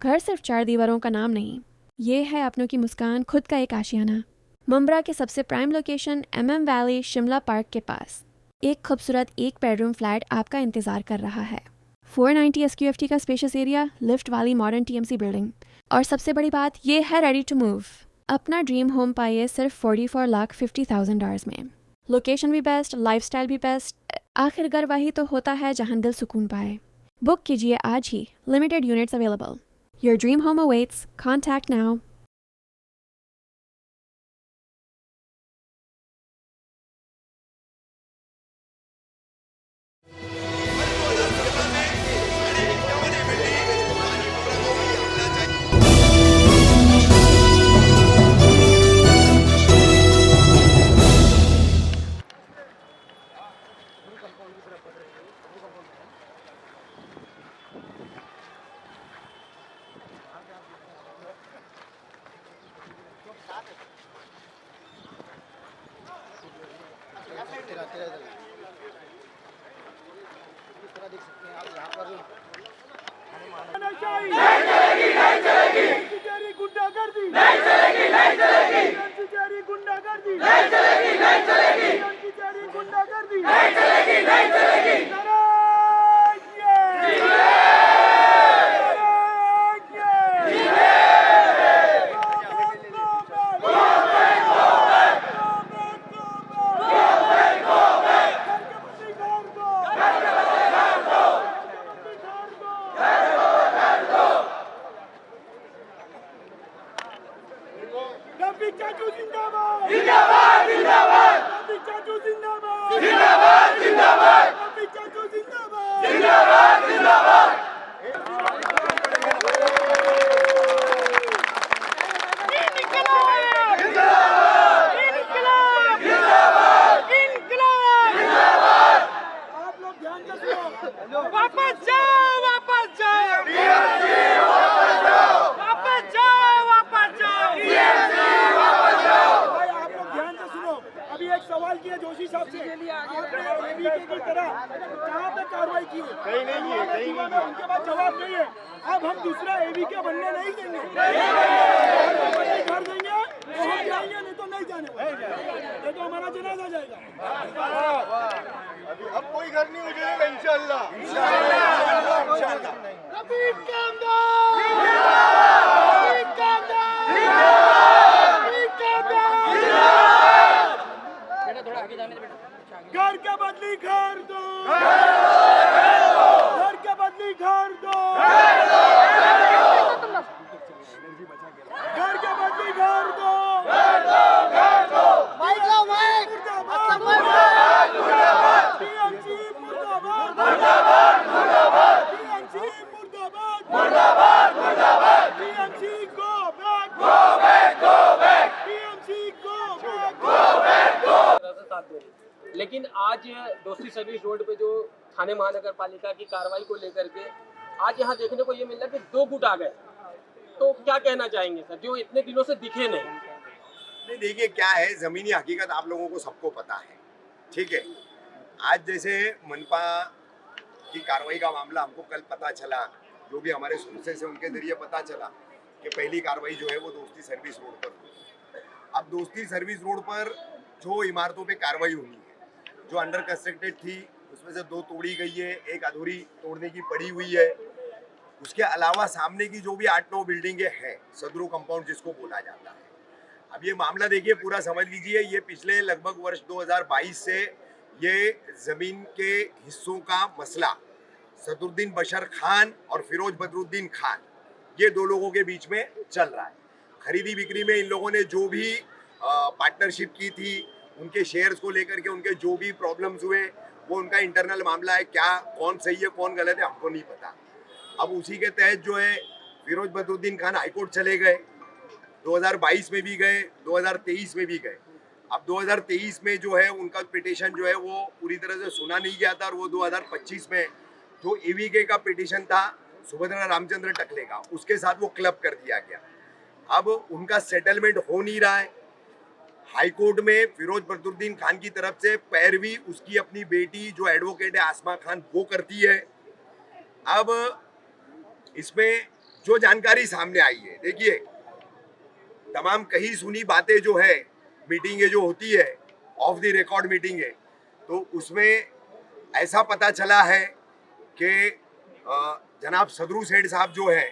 घर सिर्फ चार दीवारों का नाम नहीं, ये है अपनों की मुस्कान, खुद का एक आशियाना। मुंब्रा के सबसे prime location MM valley Shimla park के पास एक खूबसूरत एक बेडरूम फ्लैट आपका इंतजार कर रहा है। 490 SQFT का स्पेशियस एरिया, लिफ्ट वाली मॉडर्न TMC बिल्डिंग, और सबसे बड़ी बात ये है रेडी टू मूव। अपना ड्रीम होम पाइए सिर्फ $44,50,000 में। लोकेशन भी बेस्ट, लाइफस्टाइल भी बेस्ट, आखिर घर वही तो होता है जहां दिल सुकून पाए। बुक कीजिए आज ही, limited units available. Your dream home awaits. Contact now. अब हम दूसरा AVK बनने नहीं देंगे। घर देंगे तो हम जाएंगे, नहीं तो नहीं जाने वाले। ये तो हमारा जनाजा जाएगा। अब कोई घर नहीं हो जाएगा इंशाल्लाह। रफीक कामदार जिंदाबाद, रफीक कामदार जिंदाबाद, रफीक कामदार जिंदाबाद। बेटा थोड़ा आगे जाने दे बेटा। घर का बदली घर दो, घर का बदली घर दो, घर का बदली घर दो, माइक लो माइक। मुर्दाबाद मुर्दाबाद, TMC मुर्दाबाद मुर्दाबाद मुर्दाबाद, TMC मुर्दाबाद मुर्दाबाद मुर्दाबाद, TMC go back go back go back, TMC go back go back go. लेकिन आज दोस्ती सर्विस रोड पे जो थाने महानगर पालिका की कार्रवाई को लेकर के आज यहाँ देखने को ये मिल रहा है कि दो गुट आ गए, तो क्या कहना चाहेंगे सर, जो इतने दिनों से दिखे नहीं? नहीं देखिए क्या है, जमीनी हकीकत आप लोगों को सबको पता है, ठीक है। आज जैसे मनपा की कार्रवाई का मामला हमको कल पता चला, जो भी हमारे सोर्सेस है उनके जरिए पता चला कि पहली कार्रवाई जो है वो दोस्ती सर्विस रोड पर हुई। अब दोस्ती सर्विस रोड पर जो इमारतों पे कार्रवाई हुई है, जो अंडर कंस्ट्रक्टेड थी उसमें से 2 तोड़ी गई है, एक अधूरी तोड़ने की पड़ी हुई है। उसके अलावा सामने की जो भी 8-9 बिल्डिंगें हैं, सदरू कंपाउंड जिसको बोला जाता है। अब ये मामला देखिए पूरा समझ लीजिए, ये पिछले लगभग वर्ष 2022 से ये जमीन के हिस्सों का मसला सदरुद्दीन बशर खान और फिरोज बदरुद्दीन खान, ये 2 लोगों के बीच में चल रहा है। खरीदी बिक्री में इन लोगों ने जो भी पार्टनरशिप की थी, उनके शेयर्स को लेकर के उनके जो भी प्रॉब्लम्स हुए, वो उनका इंटरनल मामला है। क्या कौन सही है कौन गलत है हमको नहीं पता। अब उसी के तहत जो है फिरोज बदरुद्दीन खान हाईकोर्ट चले गए, 2022 में भी गए, 2023 में भी गए। अब 2023 में जो है उनका पिटीशन जो है वो पूरी तरह से सुना नहीं गया था, और वो 2025 में जो AVK का पिटीशन था सुभद्रा रामचंद्र टकले का, उसके साथ वो क्लब कर दिया गया। अब उनका सेटलमेंट हो नहीं रहा है। हाईकोर्ट में फिरोज बदरुद्दीन खान की तरफ से पैरवी उसकी अपनी बेटी जो एडवोकेट है आसमा खान वो करती है। अब इसमें जो जानकारी सामने आई है, देखिए तमाम कही सुनी बातें जो है, मीटिंगें जो होती है, ऑफ द रिकॉर्ड मीटिंग है, तो उसमें ऐसा पता चला है कि जनाब सदरू सेठ साहब जो है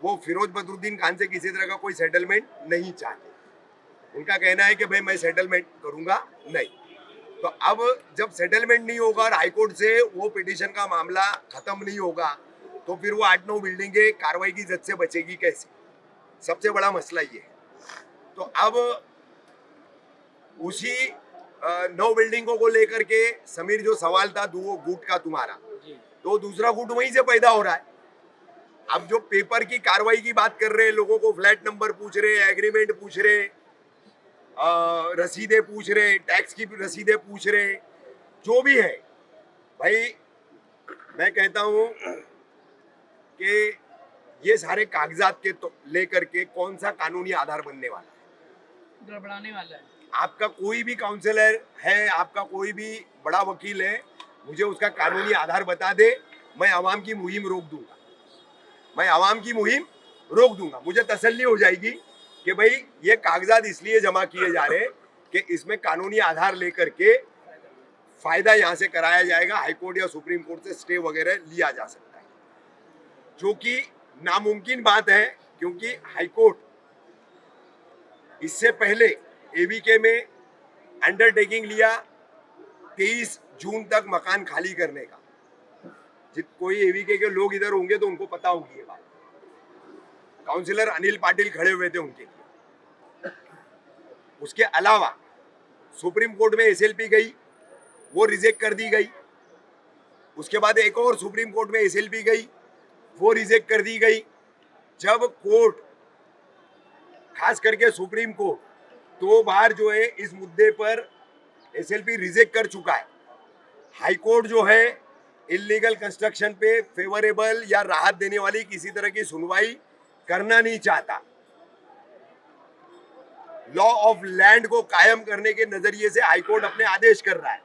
वो फिरोज बदरुद्दीन खान से किसी तरह का कोई सेटलमेंट नहीं चाहते। उनका कहना है कि भाई मैं सेटलमेंट करूंगा नहीं। तो अब जब सेटलमेंट नहीं होगा और हाईकोर्ट से वो पिटीशन का मामला खत्म नहीं होगा तो फिर वो 8-9 बिल्डिंगें कार्रवाई की जद से बचेगी कैसे? सबसे बड़ा मसला ये है। तो अब उसी 9 बिल्डिंगों को लेकर के समीर जो सवाल था दो गुट का तुम्हारा, तो दूसरा गुट वहीं से पैदा हो रहा है। अब जो पेपर की कार्रवाई की बात कर रहे हैं, लोगों को फ्लैट नंबर पूछ रहे, एग्रीमेंट पूछ रहे, रसीदें पूछ रहे, टैक्स की रसीदें पूछ रहे, जो भी है भाई, मैं कहता हूं कि ये सारे कागजात के तो लेकर के कौन सा कानूनी आधार बनने वाला है, गड़बड़ाने वाला है। आपका कोई भी काउंसलर है, आपका कोई भी बड़ा वकील है, मुझे उसका कानूनी आधार बता दे, मैं आवाम की मुहिम रोक दूंगा, मैं आवाम की मुहिम रोक दूंगा। मुझे तसल्ली हो जाएगी कि भाई ये कागजात इसलिए जमा किए जा रहे हैं कि इसमें कानूनी आधार लेकर के फायदा यहाँ से कराया जाएगा, हाईकोर्ट या सुप्रीम कोर्ट से स्टे वगैरह लिया जा सकता है, जो कि नामुमकिन बात है, क्योंकि हाईकोर्ट इससे पहले एबीके में अंडरटेकिंग लिया 23 जून तक मकान खाली करने का। जित कोई एबीके के लोग इधर होंगे तो उनको पता होगी ये बात। काउंसिलर अनिल पाटिल खड़े हुए थे उनके लिए। उसके अलावा सुप्रीम कोर्ट में एसएलपी गई, वो रिजेक्ट कर दी गई। उसके बाद एक और सुप्रीम कोर्ट में एसएलपी गई, वो रिजेक्ट कर दी गई। जब कोर्ट, खास करके सुप्रीम कोर्ट, 2 बार जो है इस मुद्दे पर एसएलपी रिजेक्ट कर चुका है। हाई कोर्ट जो है इलीगल कंस्ट्रक्शन पे फेवरेबल या राहत देने वाली किसी तरह की सुनवाई करना नहीं चाहता। लॉ ऑफ लैंड को कायम करने के नजरिए से हाई कोर्ट अपने आदेश कर रहा है।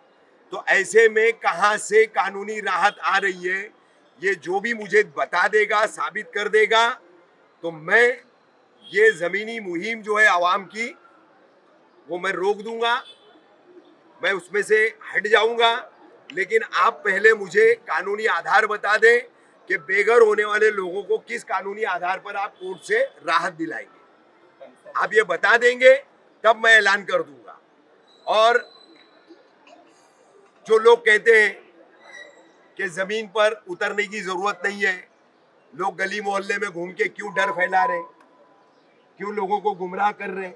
तो ऐसे में कहां से कानूनी राहत आ रही है, ये जो भी मुझे बता देगा, साबित कर देगा, तो मैं ये जमीनी मुहिम जो है आवाम की, वो मैं रोक दूंगा, मैं उसमें से हट जाऊंगा। लेकिन आप पहले मुझे कानूनी आधार बता दें कि बेघर होने वाले लोगों को किस कानूनी आधार पर आप कोर्ट से राहत दिलाएंगे। आप ये बता देंगे तब मैं ऐलान कर दूंगा। और जो लोग कहते हैं कि जमीन पर उतरने की जरूरत नहीं है, लोग गली मोहल्ले में घूम के क्यों डर फैला रहे, क्यों लोगों को गुमराह कर रहे,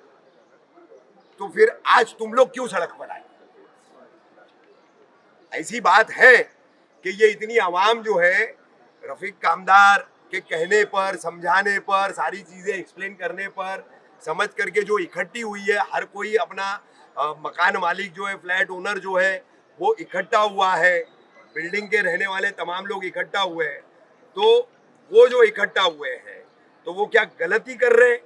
तो फिर आज तुम लोग क्यों सड़क पर आए? ऐसी बात है कि ये इतनी आवाम जो है रफीक कामदार के कहने पर, समझाने पर, सारी चीजें एक्सप्लेन करने पर, समझ करके जो इकट्ठी हुई है, हर कोई अपना मकान मालिक जो है, फ्लैट ओनर जो है, वो इकट्ठा हुआ है, बिल्डिंग के रहने वाले तमाम लोग इकट्ठा हुए हैं। तो वो जो इकट्ठा हुए हैं तो वो क्या गलती कर रहे हैं?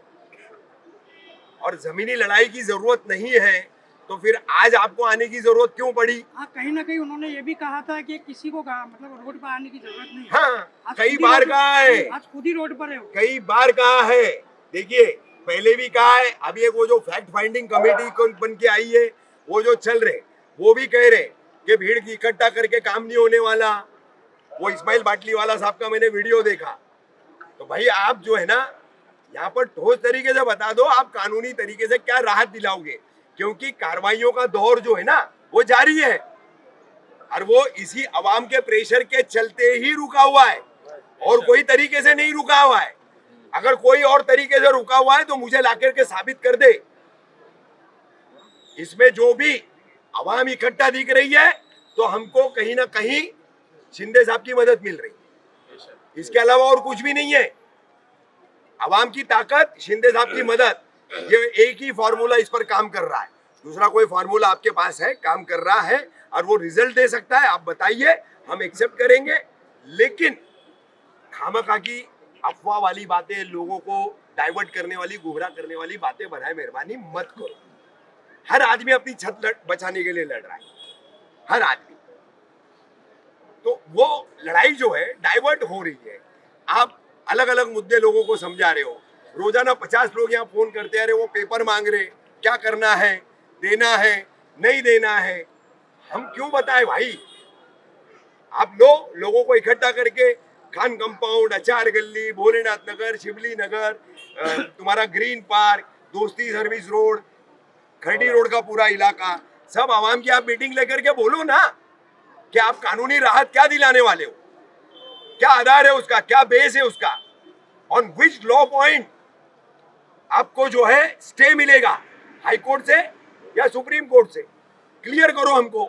और जमीनी लड़ाई की जरूरत नहीं है तो फिर आज आपको आने की जरूरत क्यों पड़ी? हाँ, कहीं ना कहीं उन्होंने ये भी कहा था कि किसी को कहा, मतलब रोड पर आने की जरूरत नहीं है। हाँ, कई बार कहा है, आज खुद ही रोड पर है, कई बार कहा है। देखिए पहले भी कहा है, अभी एक वो जो फैक्ट फाइंडिंग कमेटी बन के आई है, वो जो चल रहे, वो भी कह रहे कि भीड़ की इकट्ठा करके काम नहीं होने वाला। वो इस्माइल बाटली वाला साहब का मैंने वीडियो देखा। तो भाई आप जो है ना, यहाँ पर ठोस तरीके से बता दो आप कानूनी तरीके से क्या राहत दिलाओगे, क्योंकि कार्रवाइयों का दौर जो है ना वो जारी है और वो इसी अवाम के प्रेशर के चलते ही रुका हुआ है और कोई तरीके से नहीं रुका हुआ है। अगर कोई और तरीके से रुका हुआ है तो मुझे लाकर के साबित कर दे। इसमें जो भी अवाम इकट्ठा दिख रही है तो हमको कहीं ना कहीं शिंदे साहब की मदद मिल रही है, इसके अलावा और कुछ भी नहीं है। अवाम की ताकत, शिंदे साहब की मदद, ये एक ही फॉर्मूला इस पर काम कर रहा है। दूसरा कोई फॉर्मूला आपके पास है, काम कर रहा है और वो रिजल्ट दे सकता है, आप बताइए, हम एक्सेप्ट करेंगे। लेकिन खामखा की अफवाह वाली बातें, लोगों को डाइवर्ट करने वाली, गुमराह करने वाली बातें बनाए मेहरबानी मत करो। हर आदमी अपनी छत बचाने के लिए लड़ रहा है, हर आदमी। तो वो लड़ाई जो है डाइवर्ट हो रही है। आप अलग अलग मुद्दे लोगों को समझा रहे हो। रोजाना 50 लोग यहाँ फोन करते हैं, अरे वो पेपर मांग रहे, क्या करना है, देना है नहीं देना है, हम क्यों बताएं भाई? आप लोगों को इकट्ठा करके खान कंपाउंड, अचार गली, भोलेनाथ नगर, शिवली नगर, तुम्हारा ग्रीन पार्क, दोस्ती सर्विस रोड, खरडी रोड का पूरा इलाका, सब आवाम की आप मीटिंग लेकर के बोलो ना कि आप कानूनी राहत क्या दिलाने वाले हो, क्या आधार है उसका, क्या बेस है उसका, ऑन विच लॉ पॉइंट आपको जो है स्टे मिलेगा, हाई कोर्ट से या सुप्रीम कोर्ट से? क्लियर करो हमको,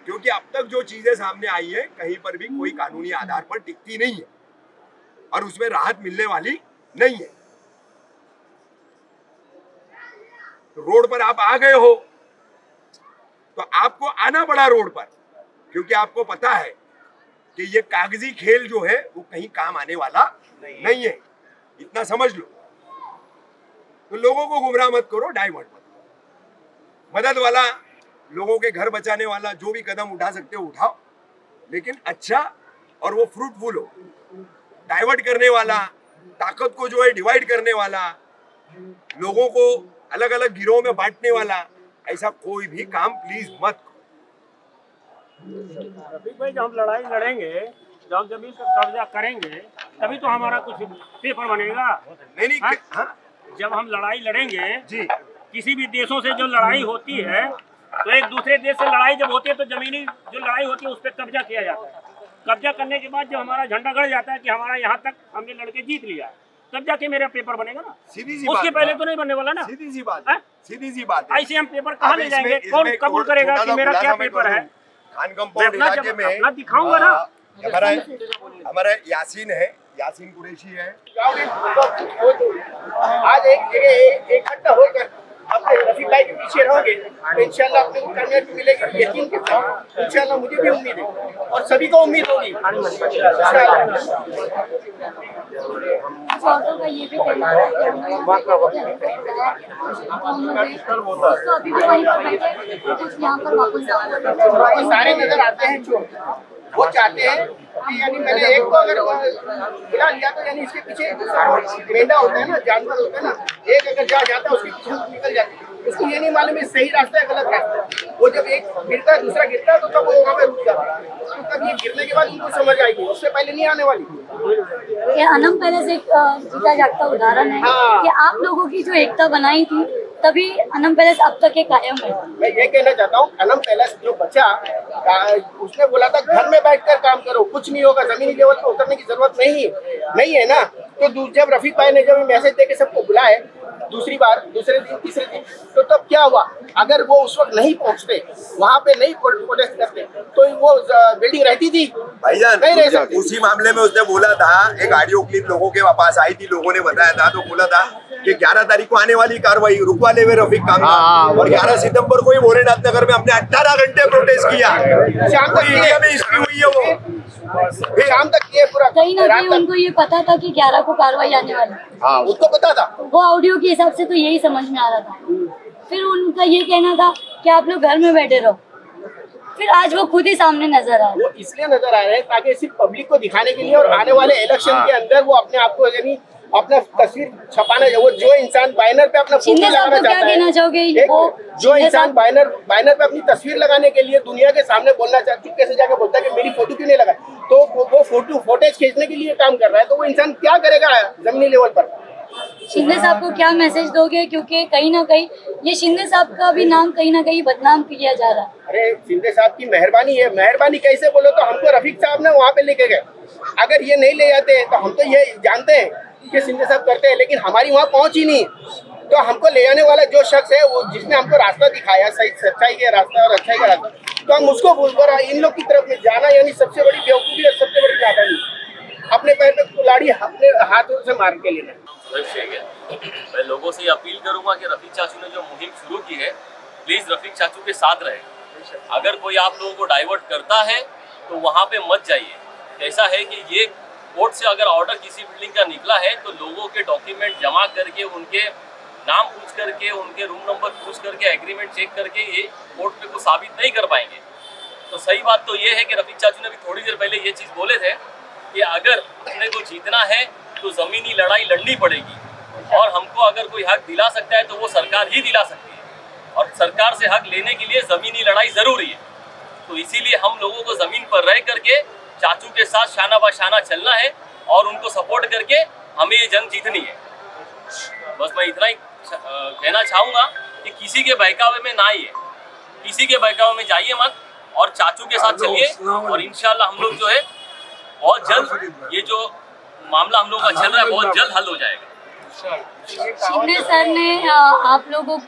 क्योंकि अब तक जो चीजें सामने आई है कहीं पर भी कोई कानूनी आधार पर टिकती नहीं है और उसमें राहत मिलने वाली नहीं है। तो रोड पर आप आ गए हो तो आपको आना पड़ा रोड पर, क्योंकि आपको पता है कि ये कागजी खेल जो है वो कहीं काम आने वाला नहीं है, इतना समझ लो। तो लोगों को गुमराह मत करो, डाइवर्ट मत करो। मदद वाला, लोगों के घर बचाने वाला जो भी कदम उठा सकते हो उठाओ, लेकिन अच्छा और वो फ्रूटफुल हो। डाइवर्ट करने वाला, ताकत को जो है डिवाइड करने वाला, लोगों को अलग अलग गिरोह में बांटने वाला, ऐसा कोई भी काम प्लीज मत करो। रफीक भाई, जब हम लड़ाई लड़ेंगे, जब हम जमीन पर कब्जा करेंगे, तभी तो हमारा कुछ पेपर बनेगा। नहीं हाँ? हाँ? जब हम लड़ाई लड़ेंगे जी, किसी भी देशों से जो लड़ाई होती है, तो एक दूसरे देश से लड़ाई जब होती है तो जमीनी जो लड़ाई होती है उस पर कब्जा किया जाता है। कब्जा करने के बाद जब हमारा झंडा गड़ जाता है कि हमारा यहाँ तक हमने लड़के जीत लिया, तब जाके मेरा पेपर बनेगा ना। सीधी सी उसके बात पहले है। तो नहीं बनने वाला ना। सीधी सी बात हाँ? है, सीधी सी बात है। ऐसे हम पेपर कहाँ अब ले इसमें- जाएंगे? कौन इसमें कबूल छोटा करेगा सा कि मेरा क्या खुलासा मैं पेपर करूं। है? खान मैं कंपाउंड अपना इलाके जब में अपना दिखाऊंगा ना। हमारा यासीन है, यासीन कुरैशी है। आज एक जगह इकट्ठा होकर अपने रफीक भाई के पीछे रहोगे तो इंशाल्लाह अपने को कामयाबी मिलेगी, यकीन के साथ। इंशाल्लाह मुझे भी उम्मीद है और सभी को उम्मीद होगी। ऑटो का ये भी कहना है कि तो अभी भी वहीं पर बैठे कुछ यहाँ पर वापस जाओ। ये सारे नजर आते हैं जो वो चाहते हैं कि यानी मैंने एक को अगर बुला लिया तो यानी इसके पीछे मेंढा होता है ना, जानवर होता है ना, एक अगर जा जाता है उसके पीछे निकल जाती है। उसको ये नहीं मालूम है सही रास्ता है गलत रास्ता है। वो जब एक गिरता है दूसरा गिरता है तो तब वो वहाँ पे रुक जाता है। तो तब ये गिरने के बाद उनको समझ आएगी, उससे पहले नहीं आने वाली। ये अनम पैलेस एक जीता जागता उदाहरण है हाँ। कि आप लोगों की जो एकता बनाई थी तभी अनम पैलेस अब तक के कायम है। मैं ये कहना चाहता हूँ, अनम पैलेस जो बचा उसने बोला था घर में बैठकर काम करो, कुछ नहीं होगा, जमीनी लेवल पे उतरने की जरूरत नहीं है ना। तो जब रफीक भाई ने जब मैसेज देके सबको बुलाए दूसरी बार, दूसरे दिन तीसरे दिन, तो तब क्या हुआ? अगर वो उस वक्त नहीं पहुंचते, वहाँ पे नहीं प्रोटेस्ट करते, तो वो बिल्डिंग रहती थी भाईजान, नहीं रह सकती। उसी मामले में उसने बोला था, एक ऑडियो क्लिप लोगों के पास आई थी, लोगों ने बताया था, तो बोला था कि 11 तारीख को आने वाली कार्रवाई रुकवा ले रफीक काम और 11 सितंबर को ही भोलेनाथ नगर में हमने 18 घंटे प्रोटेस्ट किया। शाम तक इंडिया में हिस्ट्री हुई है वो। शाम तक किए पूरा, कहीं ना रात कहीं तक। उनको ये पता था कि 11 को कार्रवाई आने वाली है। हाँ, उसको पता था। वो ऑडियो के हिसाब से तो यही समझ में आ रहा था। फिर उनका ये कहना था कि आप लोग घर में बैठे रहो, फिर आज वो खुद ही सामने नजर आ रहे वो इसलिए नजर आ रहे हैं ताकि सिर्फ पब्लिक को दिखाने के लिए और आने वाले इलेक्शन के अंदर वो अपने आप को यानी अपना तस्वीर छपाना, वो जो इंसान बैनर पे अपना फोटो शिंदे साहब लगाना को क्या चाहता कहना है, चाहोगे? एक वो जो शिंदे इंसान साहब- बैनर पे अपनी तस्वीर लगाने के लिए दुनिया के सामने बोलना चाहता, चुपके से जाके बोलता है कि मेरी फोटो क्यों नहीं लगा, तो वो फुटेज खींचने के लिए काम कर रहा है, तो वो इंसान क्या करेगा जमीनी लेवल पर? शिंदे साहब को क्या मैसेज दोगे? क्योंकि कहीं ना कहीं ये शिंदे साहब का भी नाम कहीं ना कहीं बदनाम किया जा रहा है। अरे शिंदे साहब की मेहरबानी है, मेहरबानी कैसे बोलो तो हमको रफीक साहब ने वहाँ पे लेके गए। अगर ये नहीं ले जाते तो हम तो ये जानते हैं कि शिंदे साहब करते हैं, लेकिन हमारी वहाँ पहुँच ही नहीं। तो हमको ले जाने वाला जो शख्स है वो जिसने हमको रास्ता दिखाया, सही सच्चाई का रास्ता और अच्छाई का रास्ता, तो हम उसको बोलकर इन लोग की तरफ में जाना यानी सबसे बड़ी बेवकूफ़ी और सबसे बड़ी नादानी। अपने पैर पे कुल्हाड़ी अपने हाथों से मार के लेना। मैं लोगों से अपील करूंगा कि रफीक चाचू ने जो मुहिम शुरू की है, प्लीज रफीक चाचू के साथ रहे। अगर कोई आप लोगों को डाइवर्ट करता है तो वहाँ पे मत जाइए। ऐसा है कि ये कोर्ट से अगर ऑर्डर किसी बिल्डिंग का निकला है तो लोगों के डॉक्यूमेंट जमा करके, उनके नाम पूछ करके, उनके रूम नंबर पूछ करके, एग्रीमेंट चेक करके ये कोर्ट पे कुछ साबित नहीं कर पाएंगे। तो सही बात तो ये है कि रफीक चाचू ने भी थोड़ी देर पहले ये चीज़ बोले थे कि अगर अपने को जीतना है तो ज़मीनी लड़ाई लड़नी पड़ेगी। और हमको अगर कोई हक दिला सकता है तो वो सरकार ही दिला सकती है, और सरकार से हक लेने के लिए ज़मीनी लड़ाई ज़रूरी है। तो इसीलिए हम लोगों को ज़मीन पर रह करके चाचू के साथ शाना बाशाना चलना है और उनको सपोर्ट करके हमें ये जंग जीतनी है। बस मैं इतना ही कहना चाहूँगा कि किसी के बहकावे में ना आइए, किसी के बहकावे में जाइए मत, और चाचू के साथ चलिए, और इंशाल्लाह हम लोग जो है बहुत जल्द ये जो मामला हम लोग का चल रहा है बहुत जल्द हल हो जाएगा। शिंदे सर ने आप लोगों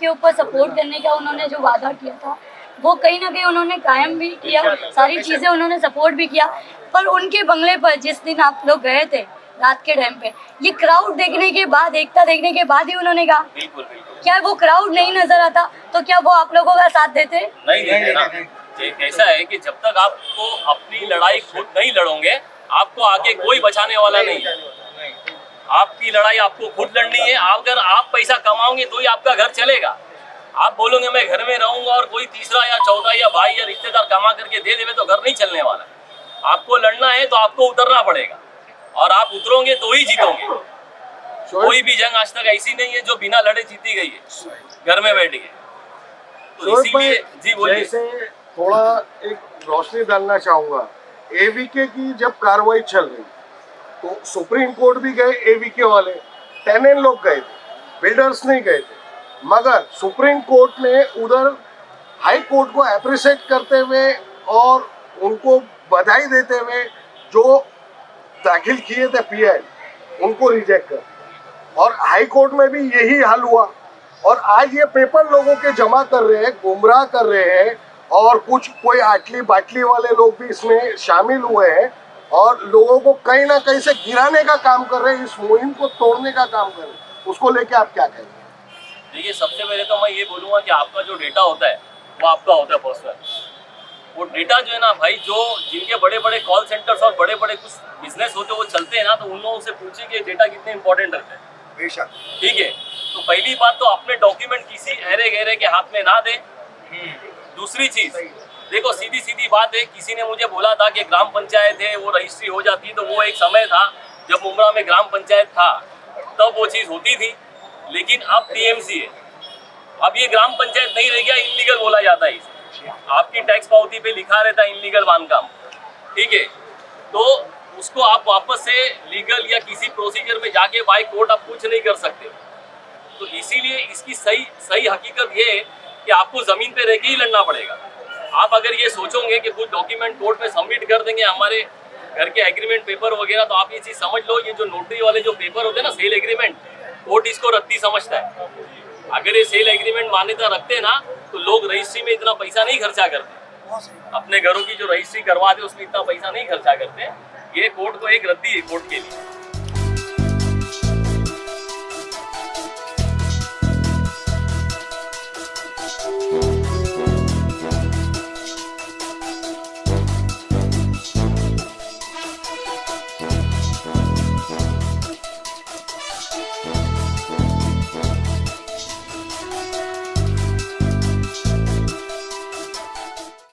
के ऊपर सपोर्ट करने का उन्होंने जो वादा किया था वो कहीं ना कहीं उन्होंने कायम भी किया, सारी चीज़ें उन्होंने सपोर्ट भी किया। पर उनके बंगले पर जिस दिन आप लोग गए थे रात के टाइम पे, ये क्राउड देखने के बाद, एकता देखने के बाद ही उन्होंने कहा, बिल्कुल बिल्कुल, क्या वो क्राउड नहीं नजर आता तो क्या वो आप लोगों का साथ देते? नहीं देते ना। कैसा है कि जब तक आपको अपनी लड़ाई खुद नहीं लड़ोगे, आपको आगे कोई बचाने वाला नहीं है। आपकी लड़ाई आपको खुद लड़नी है। अगर आप पैसा कमाओगे तो ही आपका घर चलेगा। आप बोलोगे मैं घर में रहूंगा और कोई तीसरा या चौथा या भाई या रिश्तेदार कमा करके दे देवे तो घर नहीं चलने वाला। आपको लड़ना है तो आपको उतरना पड़ेगा, और आप उतरोगे तो ही जीतोगे। कोई भी जंग आज तक ऐसी नहीं है जो बिना लड़े जीती गई है घर में बैठ के। तो इसीलिए जी बोलिए। जैसे थोड़ा एक रोशनी डालना चाहूंगा, एवीके की जब कार्रवाई चल रही तो सुप्रीम कोर्ट भी गए, एवीके वाले टेनेंट लोग गए थे, बिल्डर्स नहीं गए थे, मगर सुप्रीम कोर्ट ने उधर हाई कोर्ट को अप्रिशिएट करते हुए और उनको बधाई देते हुए जो दाखिल किए थे पीआई उनको रिजेक्ट कर, और हाई कोर्ट में भी यही हाल हुआ। और आज ये पेपर लोगों के जमा कर रहे हैं, गुमराह कर रहे हैं, और कुछ कोई आटली बाटली वाले लोग भी इसमें शामिल हुए हैं और लोगों को कहीं ना कहीं से गिराने का काम कर रहे हैं, इस मुहिम को तोड़ने का काम कर रहे हैं। उसको लेके आप क्या कहेंगे? देखिए, सबसे पहले तो मैं ये बोलूँगा कि आपका जो डेटा होता है वो आपका होता है पर्सनल। वो डेटा जो है ना भाई, जो जिनके बड़े बड़े कॉल सेंटर्स और बड़े बड़े कुछ बिजनेस होते हैं वो चलते हैं ना, तो उन लोगों से पूछिए कि डेटा कितने इंपॉर्टेंट रहते हैं। बेशक। ठीक है, तो पहली बात तो अपने डॉक्यूमेंट किसी अहरे गहरे के हाथ में ना दें। दूसरी चीज देखो, सीधी सीधी बात है, किसी ने मुझे बोला था कि ग्राम पंचायत है वो रजिस्ट्री हो जाती, तो वो एक समय था जब मुमरा में ग्राम पंचायत था तब वो चीज़ होती थी, लेकिन अब टीएमसी है। अब ये ग्राम पंचायत नहीं रह गया, इल्लीगल बोला जाता है इसे। आपकी टैक्स पावती पे लिखा रहता है इल्लीगल बांधकाम। ठीक है, तो उसको आप वापस से लीगल या किसी प्रोसीजर में जाके बाय कोर्ट आप कुछ नहीं कर सकते। तो इसीलिए इसकी सही हकीकत ये है कि आपको ज़मीन पे रह के ही लड़ना पड़ेगा। आप अगर ये सोचोगे कि कुछ डॉक्यूमेंट कोर्ट में सबमिट कर देंगे हमारे घर के एग्रीमेंट पेपर वगैरह, तो आप ये चीज़ समझ लो, ये जो नोटरी वाले जो पेपर होते हैं ना, सेल एग्रीमेंट, कोर्ट इसको रद्दी समझता है। अगर ये सेल एग्रीमेंट मान्यता रखते ना तो लोग रजिस्ट्री में इतना पैसा नहीं खर्चा करते, अपने घरों की जो रजिस्ट्री करवाते उसमें इतना पैसा नहीं खर्चा करते। ये कोर्ट को एक रद्दी है कोर्ट के लिए।